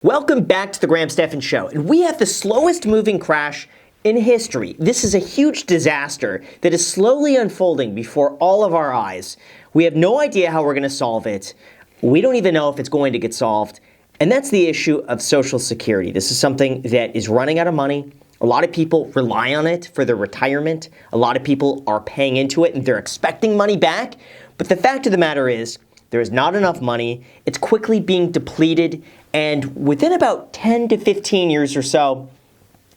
Welcome back to the Graham Stephan Show, and we have the slowest moving crash in history. This is a huge disaster that is slowly unfolding before all of our eyes. We have no idea how we're going to solve it. We don't even know if it's going to get solved, and that's the issue of Social Security. This is something that is running out of money. A lot of people rely on it for their retirement. A lot of people are paying into it, and they're expecting money back. But the fact of the matter is, there is not enough money. It's quickly being depleted. And within about 10 to 15 years or so,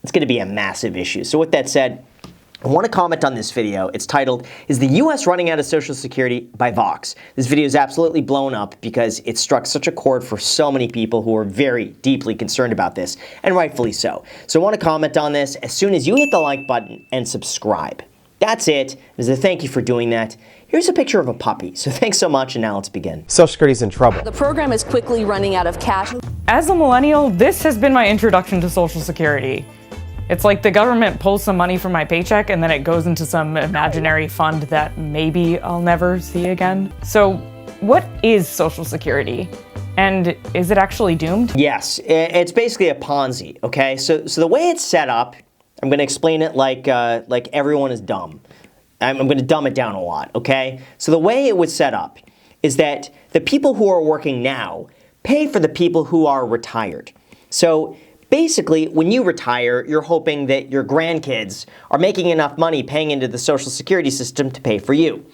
it's going to be a massive issue. So with that said, I want to comment on this video. It's titled, "Is the US Running Out of Social Security?" by Vox. This video is absolutely blown up because it struck such a chord for so many people who are very deeply concerned about this, and rightfully so. So I want to comment on this as soon as you hit the like button and subscribe. That's it. As a thank you for doing that. Here's a picture of a puppy. So thanks so much, and now let's begin. Social Security's in trouble. The program is quickly running out of cash. As a millennial, this has been my introduction to Social Security. It's like the government pulls some money from my paycheck and then it goes into some imaginary fund that maybe I'll never see again. So what is Social Security? And is it actually doomed? Yes, it's basically a Ponzi, okay? So the way it's set up, I'm going to explain it like everyone is dumb. I'm going to dumb it down a lot, okay? So the way it was set up is that the people who are working now pay for the people who are retired. So basically, when you retire, you're hoping that your grandkids are making enough money paying into the Social Security system to pay for you.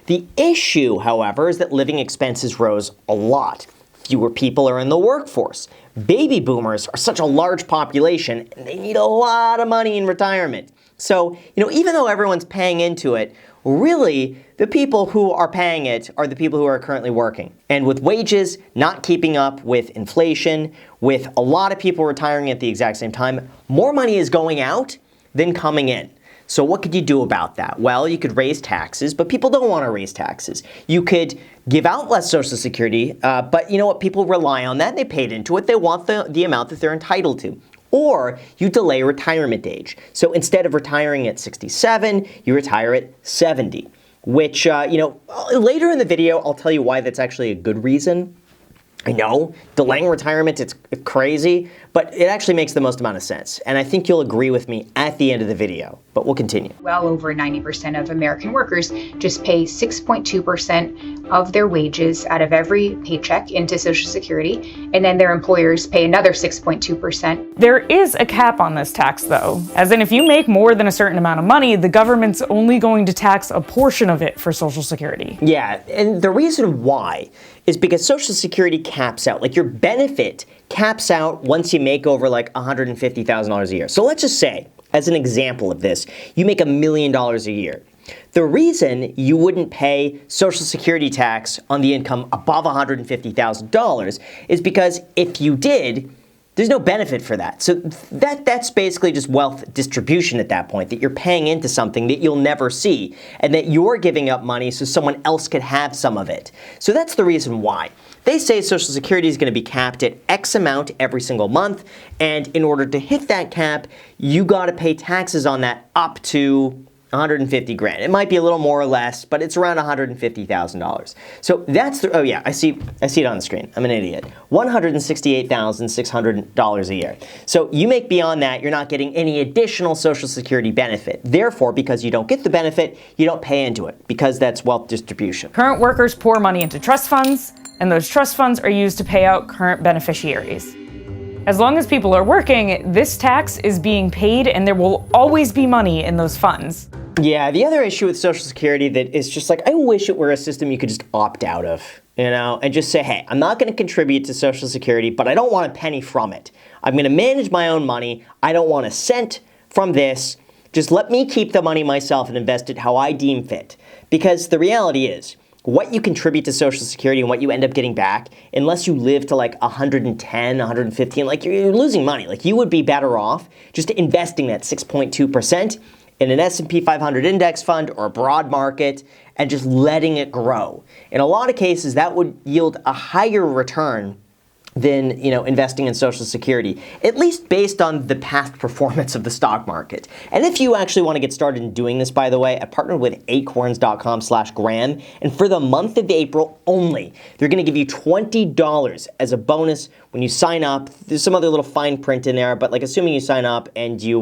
The issue, however, is that living expenses rose a lot. Fewer people are in the workforce. Baby boomers are such a large population, and they need a lot of money in retirement. So, even though everyone's paying into it, really, the people who are paying it are the people who are currently working. And with wages not keeping up with inflation, with a lot of people retiring at the exact same time, more money is going out than coming in. So what could you do about that? Well, you could raise taxes, but people don't want to raise taxes. You could give out less Social Security, but you know what? People rely on that. They paid into it. They want the amount that they're entitled to. Or you delay retirement age. So instead of retiring at 67, you retire at 70, which, later in the video, I'll tell you why that's actually a good reason. I know, delaying retirement, it's crazy, but it actually makes the most amount of sense. And I think you'll agree with me at the end of the video, but we'll continue. Well over 90% of American workers just pay 6.2% of their wages out of every paycheck into Social Security, and then their employers pay another 6.2%. There is a cap on this tax, though. As in, if you make more than a certain amount of money, the government's only going to tax a portion of it for Social Security. Yeah, and the reason why is because Social Security caps out. Like, your benefit caps out once you make over like $150,000 a year. So let's just say, as an example of this, you make $1 million a year. The reason you wouldn't pay Social Security tax on the income above $150,000 is because if you did, there's no benefit for that. So that's basically just wealth distribution at that point, that you're paying into something that you'll never see, and that you're giving up money so someone else could have some of it. So that's the reason why. They say Social Security is going to be capped at X amount every single month, and in order to hit that cap, you got to pay taxes on that up to 150 grand. It might be a little more or less, but it's around $150,000. So that's the, oh yeah, I see it on the screen. I'm an idiot. $168,600 a year. So you make beyond that, you're not getting any additional Social Security benefit. Therefore, because you don't get the benefit, you don't pay into it, because that's wealth distribution. Current workers pour money into trust funds, and those trust funds are used to pay out current beneficiaries. As long as people are working, this tax is being paid, and there will always be money in those funds. Yeah, the other issue with Social Security that is just like, I wish it were a system you could just opt out of, and just say, hey, I'm not going to contribute to Social Security, but I don't want a penny from it. I'm going to manage my own money. I don't want a cent from this. Just let me keep the money myself and invest it how I deem fit. Because the reality is, what you contribute to Social Security and what you end up getting back, unless you live to like 110, 115, like you're losing money. Like, you would be better off just investing that 6.2% in an S&P 500 index fund or a broad market and just letting it grow. In a lot of cases, that would yield a higher return than investing in Social Security, at least based on the past performance of the stock market. And if you actually want to get started in doing this, by the way, I partnered with acorns.com/Graham, and for the month of April only, they're going to give you $20 as a bonus when you sign up, there's some other little fine print in there, but like assuming you sign up and you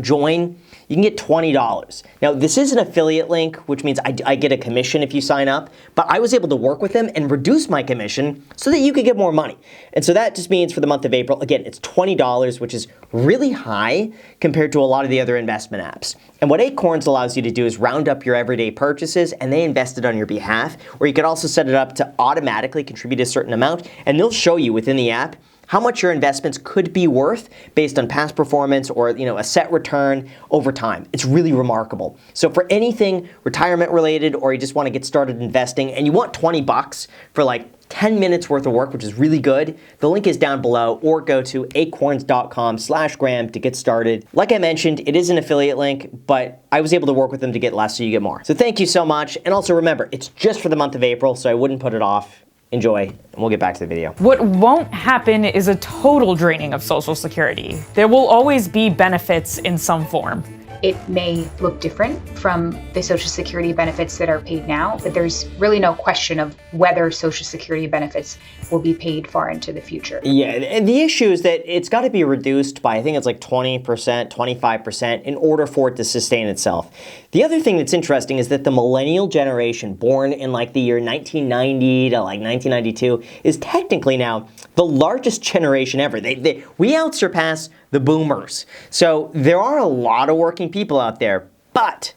join, you can get $20. Now, this is an affiliate link, which means I get a commission if you sign up, but I was able to work with them and reduce my commission so that you could get more money. And so that just means for the month of April, again, it's $20, which is really high compared to a lot of the other investment apps. And what Acorns allows you to do is round up your everyday purchases, and they invest it on your behalf, or you could also set it up to automatically contribute a certain amount, and they'll show you within the app how much your investments could be worth based on past performance or a set return over time. It's really remarkable. So for anything retirement related, or you just want to get started investing and you want 20 bucks for like 10 minutes worth of work, which is really good, the link is down below, or go to acorns.com/Graham to get started. Like I mentioned, it is an affiliate link, but I was able to work with them to get less so you get more. So thank you so much. And also remember, it's just for the month of April, so I wouldn't put it off. Enjoy, and we'll get back to the video. What won't happen is a total draining of Social Security. There will always be benefits in some form. It may look different from the Social Security benefits that are paid now, but there's really no question of whether Social Security benefits will be paid far into the future. Yeah, and the issue is that it's got to be reduced by, I think it's like 20%, 25% in order for it to sustain itself. The other thing that's interesting is that the millennial generation, born in like the year 1990 to like 1992, is technically now the largest generation ever. We outsurpass the boomers. So there are a lot of working people out there, but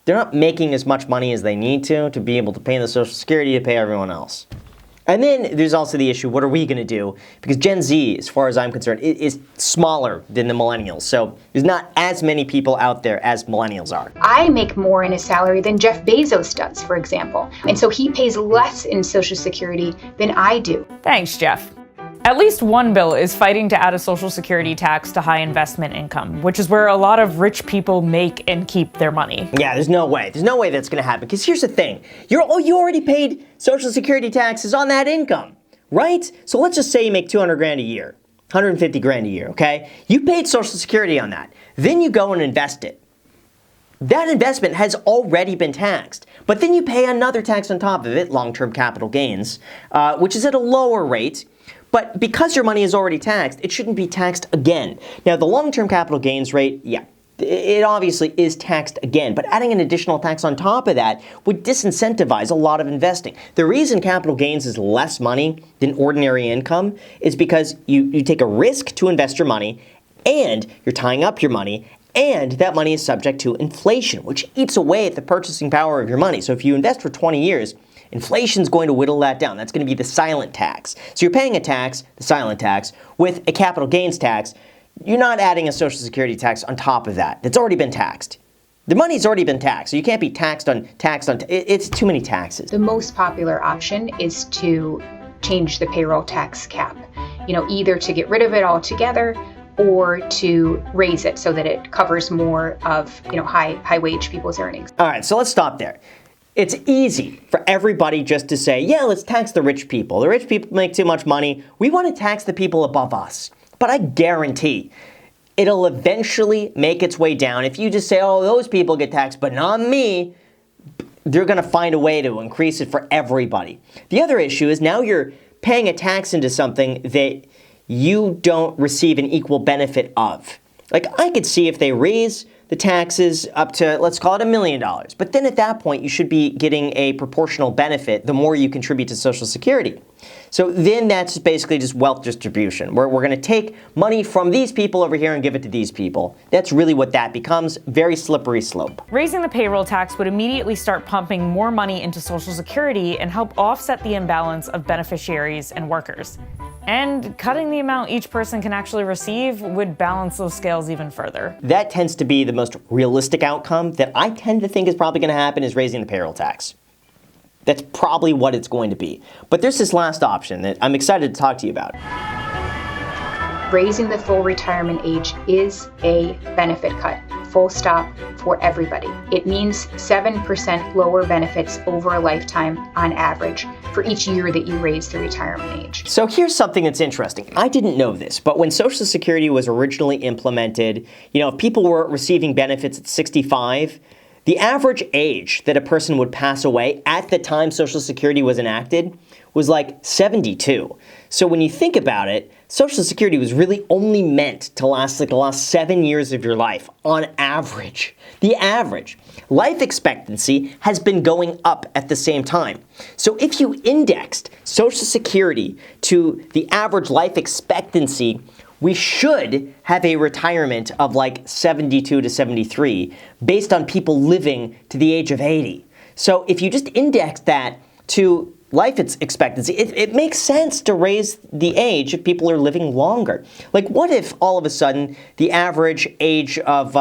they're not making as much money as they need to be able to pay the Social Security to pay everyone else. And then there's also the issue, what are we going to do? Because Gen Z, as far as I'm concerned, is smaller than the millennials. So there's not as many people out there as millennials are. I make more in a salary than Jeff Bezos does, for example. And so he pays less in Social Security than I do. Thanks, Jeff. At least one bill is fighting to add a Social Security tax to high investment income, which is where a lot of rich people make and keep their money. Yeah, there's no way. There's no way that's going to happen. Because here's the thing. You already paid Social Security taxes on that income, right? So let's just say you make 200 grand a year, 150 grand a year, okay? You paid Social Security on that. Then you go and invest it. That investment has already been taxed, but then you pay another tax on top of it, long-term capital gains, which is at a lower rate. But because your money is already taxed, it shouldn't be taxed again. Now, the long-term capital gains rate, yeah, it obviously is taxed again, but adding an additional tax on top of that would disincentivize a lot of investing. The reason capital gains is less money than ordinary income is because you take a risk to invest your money, and you're tying up your money, and that money is subject to inflation, which eats away at the purchasing power of your money. So if you invest for 20 years, inflation's going to whittle that down. That's going to be the silent tax. So you're paying a tax, the silent tax, with a capital gains tax. You're not adding a Social Security tax on top of that. That's already been taxed. The money's already been taxed, so you can't be taxed on. It's too many taxes. The most popular option is to change the payroll tax cap. Either to get rid of it altogether or to raise it so that it covers more of high wage people's earnings. All right, so let's stop there. It's easy for everybody just to say, yeah, let's tax the rich people. The rich people make too much money. We want to tax the people above us. But I guarantee it'll eventually make its way down. If you just say, oh, those people get taxed, but not me, they're going to find a way to increase it for everybody. The other issue is now you're paying a tax into something that you don't receive an equal benefit of. Like, I could see if they raise the taxes up to, let's call it $1 million. But then at that point, you should be getting a proportional benefit the more you contribute to Social Security. So then that's basically just wealth distribution, where we're going to take money from these people over here and give it to these people. That's really what that becomes. Very slippery slope. Raising the payroll tax would immediately start pumping more money into Social Security and help offset the imbalance of beneficiaries and workers. And cutting the amount each person can actually receive would balance those scales even further. That tends to be the most realistic outcome that I tend to think is probably going to happen, is raising the payroll tax. That's probably what it's going to be. But there's this last option that I'm excited to talk to you about. Raising the full retirement age is a benefit cut, full stop, for everybody. It means 7% lower benefits over a lifetime on average for each year that you raise the retirement age. So here's something that's interesting. I didn't know this, but when Social Security was originally implemented, if people were receiving benefits at 65, the average age that a person would pass away at the time Social Security was enacted was like 72. So when you think about it, Social Security was really only meant to last like the last 7 years of your life on average. The average. Life expectancy has been going up at the same time. So if you indexed Social Security to the average life expectancy, we should have a retirement of like 72 to 73 based on people living to the age of 80. So if you just index that to life expectancy, it makes sense to raise the age if people are living longer. Like, what if all of a sudden the average age of,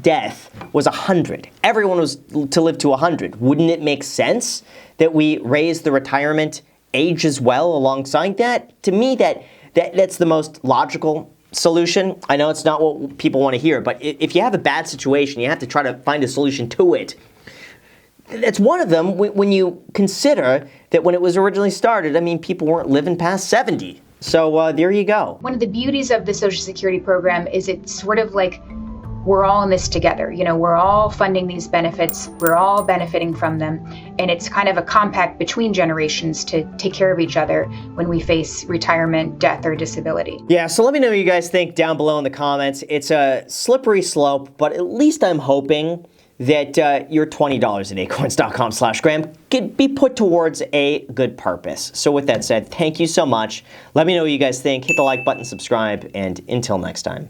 death was 100? Everyone was to live to 100. Wouldn't it make sense that we raise the retirement age as well alongside that? To me, that's the most logical solution. I know it's not what people want to hear, but if you have a bad situation, you have to try to find a solution to it. That's one of them when you consider that when it was originally started, I mean, people weren't living past 70. So there you go. One of the beauties of the Social Security program is it's sort of like we're all in this together. You know, we're all funding these benefits. We're all benefiting from them. And it's kind of a compact between generations to take care of each other when we face retirement, death, or disability. Yeah, so let me know what you guys think down below in the comments. It's a slippery slope, but at least I'm hoping that your $20 at acorns.com/Graham could be put towards a good purpose. So with that said, thank you so much. Let me know what you guys think. Hit the like button, subscribe, and until next time.